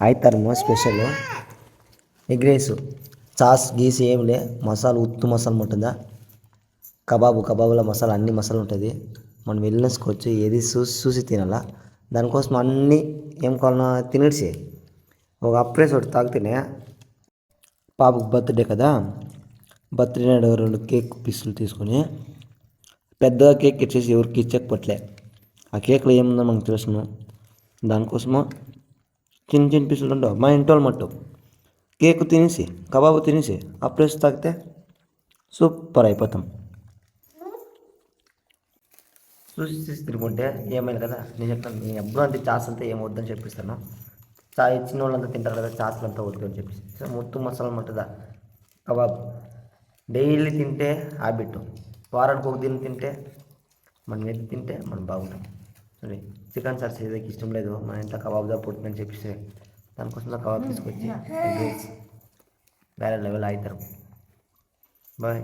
ఆಯ್తారేమో special egg rice chaas గీస్ ఏం లే మసాలా ఉత్తు మసాలా ఉంటుందా కబాబులో మసాలా అన్ని మసాలా ఉంటుంది. మనం వెళ్ళేసుకోవచ్చు ఏది చూసి తినాలా. దానికోసం అన్నీ ఏం కావాలన్నా తినేసి ఒక అప్రేస్ ఒకటి తాగితేనే పాపకు బర్త్డే కదా, బర్త్డే నాడు 2 కేక్ పీసులు తీసుకొని పెద్దగా కేక్ ఇచ్చేసి ఎవరికి ఇచ్చకపోట్లే. ఆ కేక్లో ఏముందో మనకు తెలుసును. దానికోసము చిన్న చిన్న పీసులు ఉండవు మా ఇంటి వాళ్ళు మట్టు కేక్ తినేసి కబాబు తినేసి అప్రేస్ తాగితే సూపర్ అయిపోతాం. చూసి తిరుగుంటే ఏమైంది కదా, నేను చెప్తాను నీ అబ్బు అంటే చాస్ అంతా ఏం వద్దని చెప్పిస్తాను. చిన్న వాళ్ళంతా తింటారు కదా చాస్లు అంతా వద్దు అని చెప్పేసి. సో మొత్తం మసాలా ఉంటుందా కబాబ్ డైలీ తింటే హ్యాబిట్, వారానికి ఒక దిన తింటే మనం ఎది తింటే మనం బాగుంటాం. సరే చికెన్ సార్ చేసేకి ఇష్టం లేదు, మన ఇంట్లో కబాబ్దా పుట్టిందని చెప్పేసి దానికోసం కబాబ్ తీసుకొచ్చి వేరే లెవెల్ అవుతారు. బాయ్.